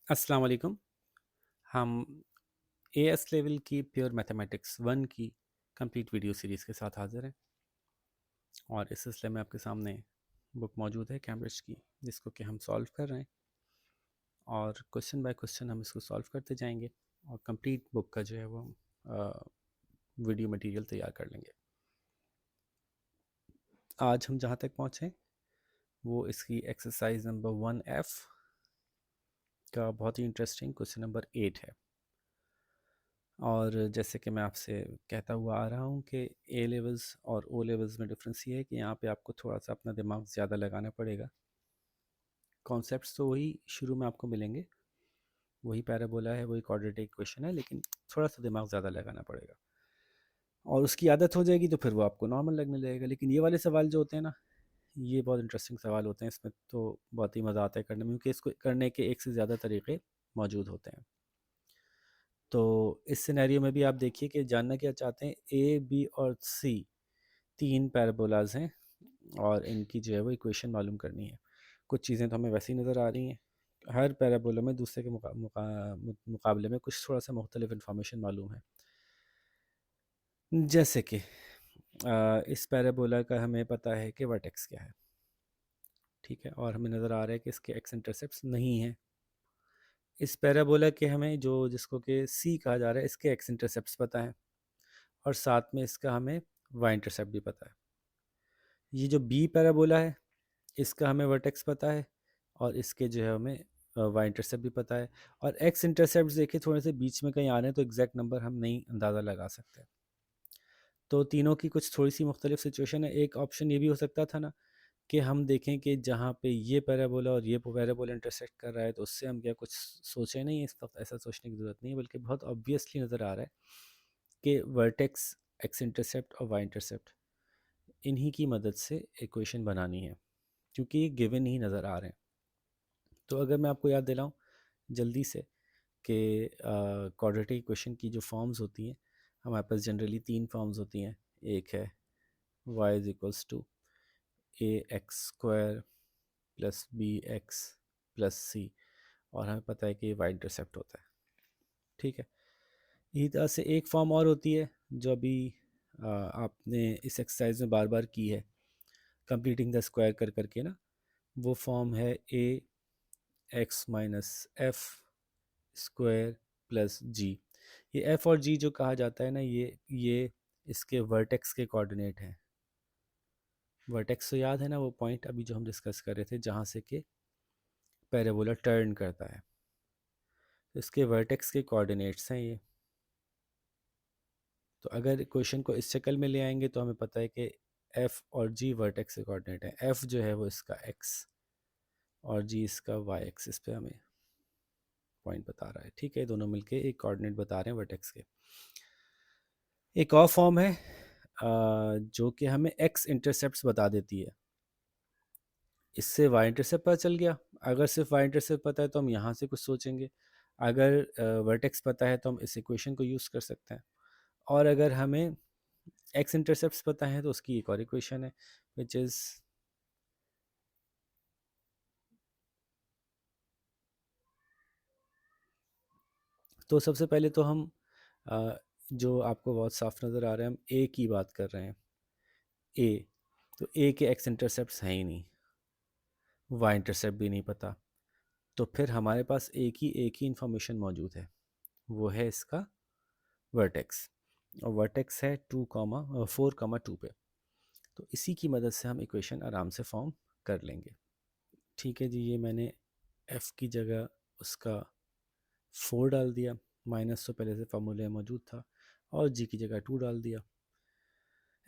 अस्सलाम वालेकुम। हम एएस लेवल की प्योर मैथमेटिक्स 1 की कंप्लीट वीडियो सीरीज़ के साथ हाज़िर हैं और इस सिलसिले में आपके सामने बुक मौजूद है कैम्ब्रिज की, जिसको कि हम सॉल्व कर रहे हैं और क्वेश्चन बाय क्वेश्चन हम इसको सॉल्व करते जाएंगे और कंप्लीट बुक का जो है वो वीडियो मटेरियल तैयार कर लेंगे। आज हम जहाँ तक पहुँचे वो इसकी एक्सरसाइज नंबर 1F का बहुत ही इंटरेस्टिंग क्वेश्चन नंबर 8 है। और जैसे कि मैं आपसे कहता हुआ आ रहा हूँ कि ए लेवल्स और ओ लेवल्स में डिफरेंस ये है कि यहाँ पे आपको थोड़ा सा अपना दिमाग ज़्यादा लगाना पड़ेगा। कॉन्सेप्ट्स तो वही शुरू में आपको मिलेंगे, वही पैराबोला है, वही क्वाड्रेटिक इक्वेशन है, लेकिन थोड़ा सा दिमाग ज़्यादा लगाना पड़ेगा और उसकी आदत हो जाएगी तो फिर वो आपको नॉर्मल लगने लगेगा। लेकिन ये वाले सवाल जो होते हैं ना, ये बहुत इंटरेस्टिंग सवाल होते हैं। इसमें तो बहुत ही मज़ा आता है करने में, क्योंकि इसको करने के एक से ज़्यादा तरीके मौजूद होते हैं। तो इस सिनेरियो में भी आप देखिए कि जानना क्या चाहते हैं। ए, बी और सी तीन पैराबोलाज हैं और इनकी जो है वो इक्वेशन मालूम करनी है। कुछ चीज़ें तो हमें वैसे ही नज़र आ रही हैं। हर पैराबोला में दूसरे के मुकाबले में कुछ थोड़ा सा मुख्तलिफ इन्फॉर्मेशन मालूम है। जैसे कि इस पैराबोला का हमें पता है कि वर्टेक्स क्या है, ठीक है, और हमें नज़र आ रहा है कि इसके एक्स इंटरसेप्ट्स नहीं हैं। इस पैराबोला के हमें जो जिसको कि सी कहा जा रहा है, इसके एक्स इंटरसेप्ट्स पता है और साथ में इसका हमें वाई इंटरसेप्ट भी पता है। ये जो बी पैराबोला है, इसका हमें वर्टेक्स पता है और इसके जो है हमें वाई इंटरसेप्ट भी पता है। और एक्स इंटरसेप्ट देखिए थोड़े से बीच में कहीं आ रहे हैं, तो एग्जैक्ट नंबर हम नहीं अंदाज़ा लगा सकते। तो तीनों की कुछ थोड़ी सी मुख्तलिफ सिचुएशन है। एक ऑप्शन ये भी हो सकता था ना कि हम देखें कि जहाँ पे ये पैराबोला और ये पैराबोला इंटरसेक्ट कर रहा है, तो उससे हम क्या कुछ सोचे नहीं। इस वक्त ऐसा सोचने की ज़रूरत नहीं है, बल्कि बहुत ऑब्वियसली नज़र आ रहा है कि वर्टेक्स, एक्स इंटरसेप्ट और वाई इंटरसेप्ट, इन्हीं की मदद से इक्वेशन बनानी है, क्योंकि ये गिवन ही नज़र आ रहे हैं। तो अगर मैं आपको याद दिलाऊं जल्दी से कि क्वाड्रेटिक इक्वेशन की जो फॉर्म्स होती हैं, हमारे पास जनरली तीन फॉर्म्स होती हैं। एक है y is equals to a x square plus b x plus c, और हमें पता है कि ये y इंटरसेप्ट होता है, ठीक है। इसी तरह से एक फॉर्म और होती है जो अभी आपने इस एक्सरसाइज में बार बार की है, कंप्लीटिंग द स्क्वायर कर करके ना। वो फॉर्म है a x minus f square plus g. ये एफ और जी जो कहा जाता है ना, ये इसके वर्टेक्स के कोऑर्डिनेट हैं। वर्टेक्स तो याद है ना, वो पॉइंट अभी जो हम डिस्कस कर रहे थे जहाँ से कि पैराबोला टर्न करता है, तो इसके वर्टेक्स के कोऑर्डिनेट्स हैं ये। तो अगर क्वेश्चन को इस शक्ल में ले आएंगे तो हमें पता है कि एफ और जी वर्टेक्स के कोऑर्डिनेट हैं। एफ जो है वो इसका एक्स और जी इसका वाई एक्सिस पे हमें पॉइंट बता रहा है, ठीक है। दोनों मिलके एक कोऑर्डिनेट बता रहे हैं वर्टेक्स के। एक और फॉर्म है जो कि हमें एक्स इंटरसेप्ट्स बता देती है। इससे वाई इंटरसेप्ट पता चल गया। अगर सिर्फ वाई इंटरसेप्ट पता है तो हम यहाँ से कुछ सोचेंगे। अगर वर्टेक्स पता है तो हम इस इक्वेशन को यूज़ कर सकते हैं। और अगर हमें एक्स इंटरसेप्ट्स पता है तो उसकी एक और इक्वेशन है, विच इज़ तो सबसे पहले तो हम जो आपको बहुत साफ नज़र आ रहा है, हम ए की बात कर रहे हैं। ए, तो ए के एक्स इंटरसेप्ट्स हैं ही नहीं, वाई इंटरसेप्ट भी नहीं पता। तो फिर हमारे पास एक ही इंफॉर्मेशन मौजूद है, वो है इसका वर्टेक्स। और वर्टेक्स है 4,2 पे। तो इसी की मदद से हम इक्वेशन आराम से फॉर्म कर लेंगे, ठीक है जी। ये मैंने एफ़ की जगह उसका 4 डाल दिया, माइनस तो पहले से फार्मूले में मौजूद था, और जी की जगह 2 डाल दिया।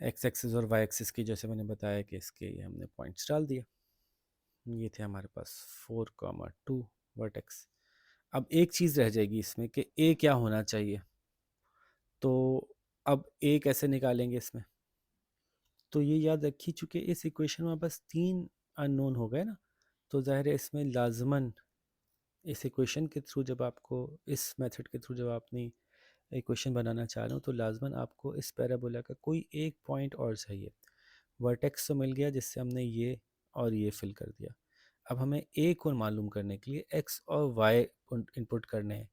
एक्स एक्सिस और वाई एक्सिस की जैसे मैंने बताया कि इसके ये हमने पॉइंट्स डाल दिए। ये थे हमारे पास 4,2 वर्टेक्स। अब एक चीज़ रह जाएगी इसमें कि ए क्या होना चाहिए। तो अब ए कैसे निकालेंगे इसमें, तो ये याद रखिए, चूँकि इस इक्वेशन में बस 3 अननोन हो गए ना, तो ज़ाहिर है इसमें लाजमन इस इक्वेशन के थ्रू जब आपको, इस मेथड के थ्रू जब आपने इक्वेशन बनाना चाह रहे हो, तो लाजमन आपको इस पैराबोला का कोई एक पॉइंट और चाहिए। वर्टेक्स तो मिल गया जिससे हमने ये और ये फिल कर दिया। अब हमें एक और मालूम करने के लिए x और y इनपुट करने हैं।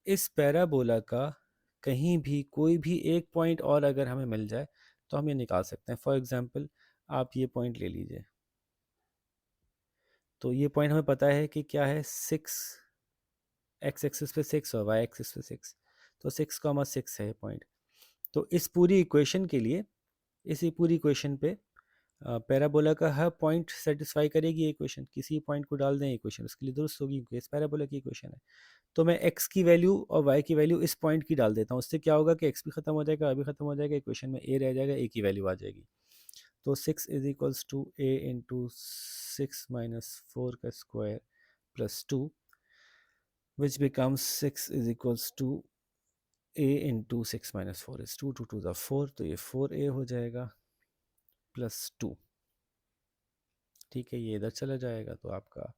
इस पैराबोला का कहीं भी कोई भी एक पॉइंट और अगर हमें मिल जाए तो हम ये निकाल सकते हैं। फॉर एग्जांपल आप ये पॉइंट ले लीजिए, तो ये पॉइंट हमें पता है कि क्या है, 6, एक्स एक्सिस पे 6 और वाई एक्सिस पे 6, तो 6,6 है ये पॉइंट। तो इस पूरी इक्वेशन के लिए, इसी पूरी इक्वेशन पे पैराबोला का हर पॉइंट सेटिस्फाई करेगी ये इक्वेशन। किसी पॉइंट को डाल दें इक्वेशन उसके लिए दुरुस्त होगी, क्योंकि इस पैराबोला की इक्वेशन है। तो मैं x की वैल्यू और y की वैल्यू इस पॉइंट की डाल देता हूँ। उससे क्या होगा कि x भी खत्म हो जाएगा, y भी खत्म हो जाएगा, इक्वेशन में a रह जाएगा, a की वैल्यू आ जाएगी। तो 6 is equals to a into 6 - 4 का square plus 2, which becomes 6 is equals to a into 6 - 4 is 2, 2 × 4, तो ये 4a हो जाएगा प्लस 2। ठीक है, ये इधर चला जाएगा तो आपका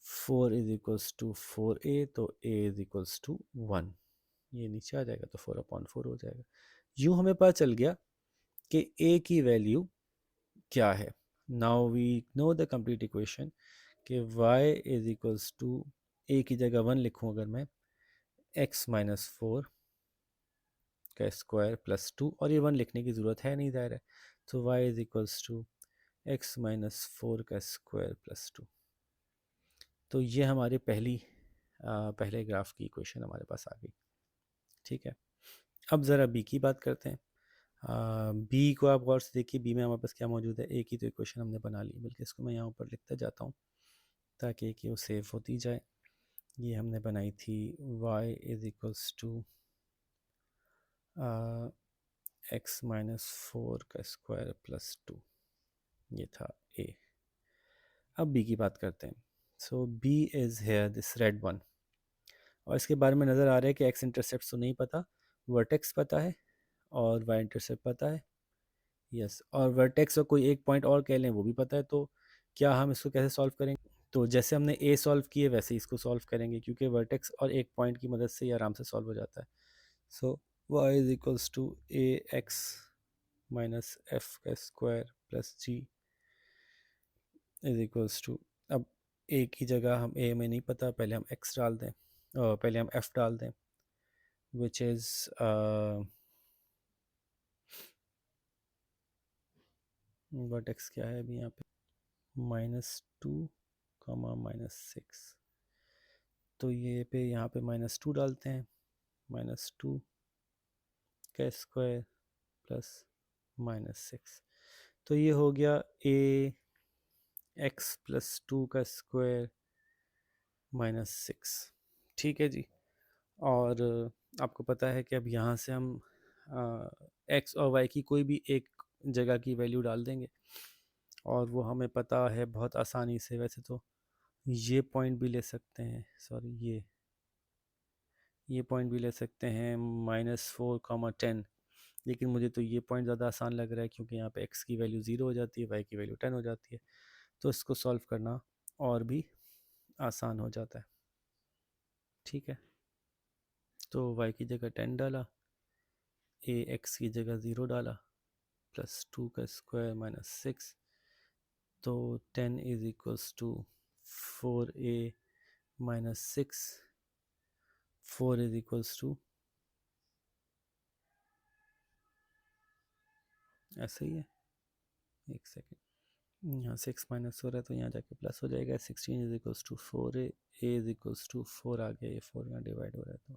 4 इज इक्वल्स टू 4a, तो a इज इक्वल्स टू 1, ये नीचे आ जाएगा तो 4/4 हो जाएगा। यूँ हमें पता चल गया कि a की वैल्यू क्या है। Now we know the complete equation कि y is equals to, a की जगह 1 लिखूँ अगर मैं, x - 4 का स्क्वायर प्लस 2, और ये 1 लिखने की ज़रूरत है नहीं, ज़ाहिर है। तो y is equals to x - 4 का स्क्वायर प्लस 2। तो ये हमारे पहले ग्राफ की इक्वेशन हमारे पास आ गई। ठीक है, अब ज़रा बी की बात करते हैं। बी को आप गौर से देखिए, बी में हमारे पास क्या मौजूद है, ए की तो इक्वेशन हमने बना ली, बल्कि इसको मैं यहाँ ऊपर लिखता जाता हूँ ताकि कि वो सेव होती जाए। ये हमने बनाई थी y is equals to x - 4 का स्क्वायर प्लस 2, ये था ए। अब बी की बात करते हैं। So b is here this red one, और इसके बारे में नज़र आ रहा है कि एक्स इंटरसेप्ट तो नहीं पता, वर्टेक्स पता है और वाई इंटरसेप्ट पता है। यस, और वर्टेक्स और कोई एक पॉइंट और कह लें वो भी पता है। तो क्या हम इसको कैसे सॉल्व करेंगे? तो जैसे हमने ए सॉल्व किए वैसे ही इसको सॉल्व करेंगे, क्योंकि वर्टेक्स और एक पॉइंट की मदद से ये आराम से सॉल्व हो जाता है। So y is equals to a x minus f का square plus g is equals to, अब ए की जगह हम ए में नहीं पता, पहले हम एक्स डाल दें और पहले हम एफ डाल दें, विच इज़ वर्टेक्स क्या है अभी यहाँ पे, -2, -6। तो ये पे यहाँ पे -2 डालते हैं, -2 का स्क्वायर प्लस -6, तो ये हो गया ए एक्स प्लस 2 का स्क्वायर -6। ठीक है जी, और आपको पता है कि अब यहाँ से हम एक्स और वाई की कोई भी एक जगह की वैल्यू डाल देंगे और वो हमें पता है बहुत आसानी से। वैसे तो ये पॉइंट भी ले सकते हैं, सॉरी ये पॉइंट भी ले सकते हैं -4, 10, लेकिन मुझे तो ये पॉइंट ज़्यादा आसान लग रहा है, क्योंकि यहाँ पे x की वैल्यू 0 हो जाती है, y की वैल्यू 10 हो जाती है, तो इसको सॉल्व करना और भी आसान हो जाता है। ठीक है, तो y की जगह 10 डाला, a x की जगह 0 डाला, प्लस 2 का स्क्वायर -6, तो 10 is equals to 4a -6, 4 is equals to, ऐसा ही है, एक सेकेंड, यहाँ 6 माइनस हो रहा है तो यहाँ जाके प्लस हो जाएगा। 16 is equals to 4a, a is equals to 4 आ गया, ये 4 यहाँ डिवाइड हो रहा है तो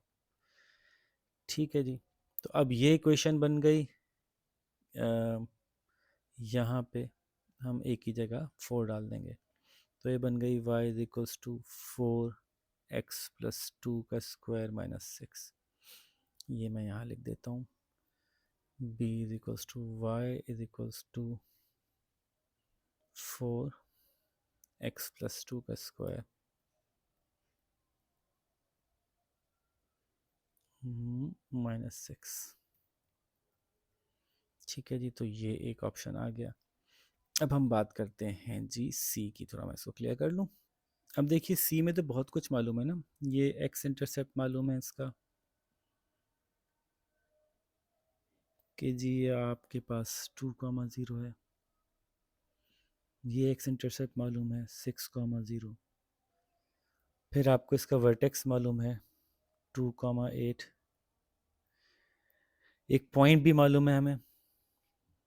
ठीक है जी। तो अब ये इक्वेशन बन गई, यहाँ पे हम a की जगह 4 डाल देंगे, तो ये बन गई y is equals to 4x plus 2 का स्क्वायर -6। ये मैं यहाँ लिख देता हूँ, b is equals to y is equals to 4x plus 2 का स्क्वायर -6। ठीक है जी, तो ये एक ऑप्शन आ गया। अब हम बात करते हैं जी सी की, थोड़ा मैं इसको क्लियर कर लूँ। अब देखिए सी में तो बहुत कुछ मालूम है ना, ये एक्स इंटरसेप्ट मालूम है इसका कि जी आपके पास 2, 0 है, ये एक्स इंटरसेप्ट मालूम है 6,0, फिर आपको इसका वर्टेक्स मालूम है 2,8, एक पॉइंट भी मालूम है हमें,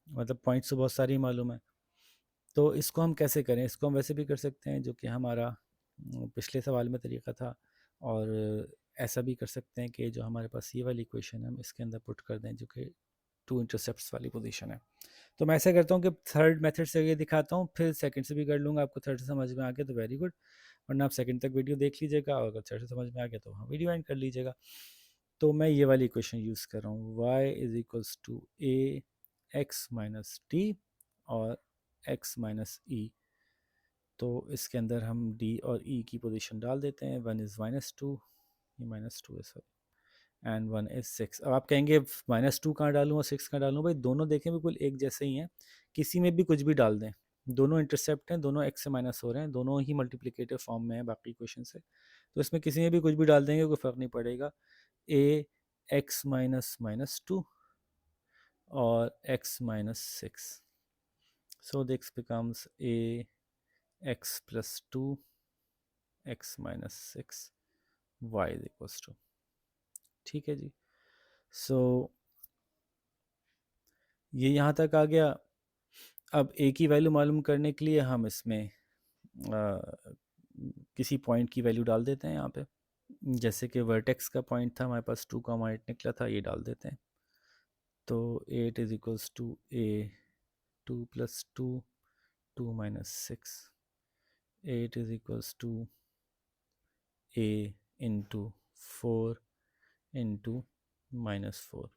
मतलब पॉइंट्स तो बहुत सारी मालूम है। तो इसको हम कैसे करें, इसको हम वैसे भी कर सकते हैं जो कि हमारा पिछले सवाल में तरीका था, और ऐसा भी कर सकते हैं कि जो हमारे पास ये वाली इक्वेशन है हम इसके अंदर पुट कर दें, जो कि टू इंटरसेप्ट्स वाली पोजीशन है। तो मैं ऐसा करता हूँ कि थर्ड मेथड से ये दिखाता हूँ, फिर सेकंड से भी कर लूँगा। आपको थर्ड से समझ में आ गया तो वेरी गुड, वरना आप सेकंड तक वीडियो देख लीजिएगा, और अगर थर्ड से समझ में आ गया तो हाँ वीडियो एंड कर लीजिएगा। तो मैं ये वाली इक्वेशन यूज़ कर रहा हूँ, y is equals to a x minus t और x माइनस ई। तो इसके अंदर हम d और e की पोजीशन डाल देते हैं। 1 इज़ -2, ये -2 है सॉरी, एंड 1 इज़ 6। अब आप कहेंगे -2 कहाँ डालूँ और 6 कहाँ डालूँ? भाई दोनों देखें बिल्कुल एक जैसे ही हैं, किसी में भी कुछ भी डाल दें, दोनों इंटरसेप्ट हैं, दोनों x से माइनस हो रहे हैं, दोनों ही मल्टीप्लिकेटिव फॉर्म में है बाकी इक्वेशन से, तो इसमें किसी में भी कुछ भी डाल देंगे कोई फ़र्क नहीं पड़ेगा। a x माइनस -2 और x minus 6, so this becomes a x plus 2 x minus 6 y is equals to, ठीक है जी। सो ये यहाँ तक आ गया। अब a की वैल्यू मालूम करने के लिए हम इसमें किसी पॉइंट की वैल्यू डाल देते हैं यहाँ पे, जैसे कि वर्टेक्स का पॉइंट था हमारे पास 2,8 निकला था, ये डाल देते हैं। तो 8 is equals to a 2 plus 2 2 minus 6, 8 is equals to a into 4 into -4,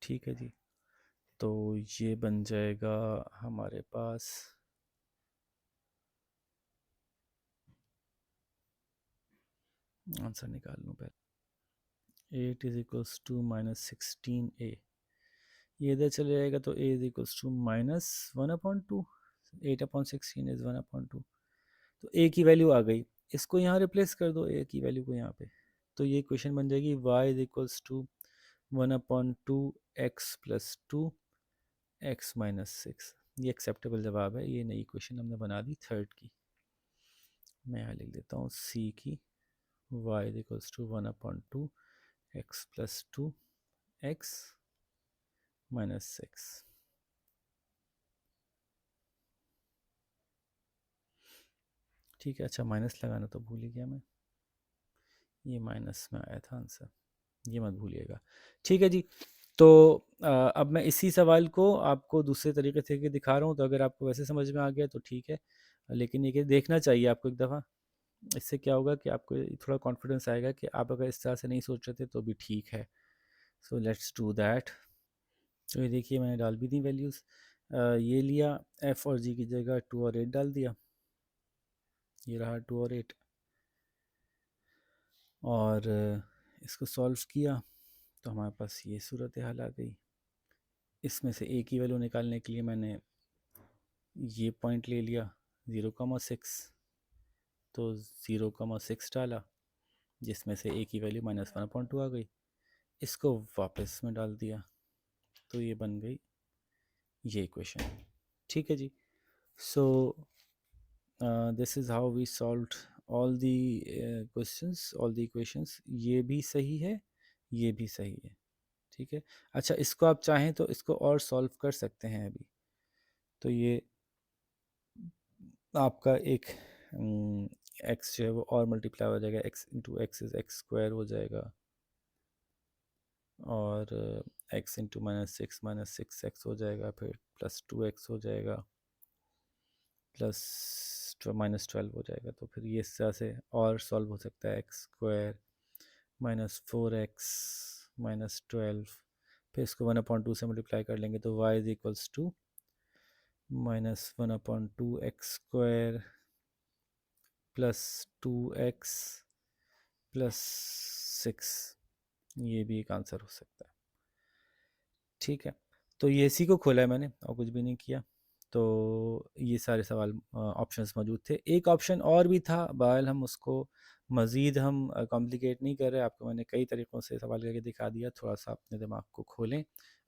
ठीक है जी। तो ये बन जाएगा हमारे पास आंसर निकाल लूँ पहले। 8 इज इक्वल्स टू -16a, ये इधर चले जाएगा तो a is equals to -1/2, 8/16 is 1/2। तो a की वैल्यू आ गई, इसको यहाँ रिप्लेस कर दो a की वैल्यू को यहाँ पे, तो ये क्वेश्चन बन जाएगी y is equals to 1/2 x plus 2 x minus 6। ये एक्सेप्टेबल जवाब है, ये नई क्वेश्चन हमने बना दी थर्ड की। मैं यहाँ लिख देता हूँ c की y is equals to 1/2 x plus 2 x minus 6। ठीक है, अच्छा माइनस लगाना तो भूल ही गया मैं, ये माइनस में आया था आंसर, ये मत भूलिएगा। ठीक है जी। तो अब मैं इसी सवाल को आपको दूसरे तरीके से दिखा रहा हूँ, तो अगर आपको वैसे समझ में आ गया तो ठीक है, लेकिन ये देखना चाहिए आपको एक दफ़ा। इससे क्या होगा कि आपको थोड़ा कॉन्फिडेंस आएगा कि आप अगर इस तरह से नहीं सोच रहे थे तो भी ठीक है। So let's do that. तो ये देखिए मैंने डाल भी दी वैल्यूज़, ये लिया f और g की जगह 2 और 8 डाल दिया, ये रहा 2 और 8, और इसको सॉल्व किया तो हमारे पास ये सूरत हाल आ गई। इसमें से a की वैल्यू निकालने के लिए मैंने ये पॉइंट ले लिया 0,6, तो 0,6 डाला, जिसमें से a की वैल्यू -1/2 आ गई, इसको वापस में डाल दिया, तो ये बन गई ये इक्वेशन। ठीक है जी। So this is how we solved all the questions, all the equations. ये भी सही है, ये भी सही है, ठीक है। अच्छा, इसको आप चाहें तो इसको और सॉल्व कर सकते हैं अभी। तो ये आपका एक एक्स जो है वो और मल्टीप्लाई हो जाएगा, x into x is x square हो जाएगा, और एक्स इंटू -6 एक्स हो जाएगा, फिर +2x हो जाएगा, प्लस -12 हो जाएगा। तो फिर ये इस तरह से और सॉल्व हो सकता है, एक्स स्क्वायर -4x -12, फिर इसको 1/2 से मल्टीप्लाई कर लेंगे तो y is equals to -1/2 x square plus 2x plus 6, ये भी एक आंसर हो सकता है। ठीक है, तो ये इसी को खोला है मैंने और कुछ भी नहीं किया। तो ये सारे सवाल ऑप्शंस मौजूद थे, एक ऑप्शन और भी था, बहरहाल हम उसको मज़ीद हम कॉम्प्लिकेट नहीं कर रहे, आपको मैंने कई तरीक़ों से सवाल करके दिखा दिया। थोड़ा सा अपने दिमाग को खोलें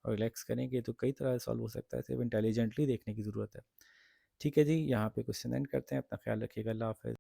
और रिलैक्स करेंगे तो कई तरह से सॉल्व हो सकता है, सिर्फ इंटेलिजेंटली देखने की ज़रूरत है। ठीक है जी, यहाँ पे क्वेश्चन एंड करते हैं। अपना ख्याल रखिएगा। अल्लाह हाफ़िज़।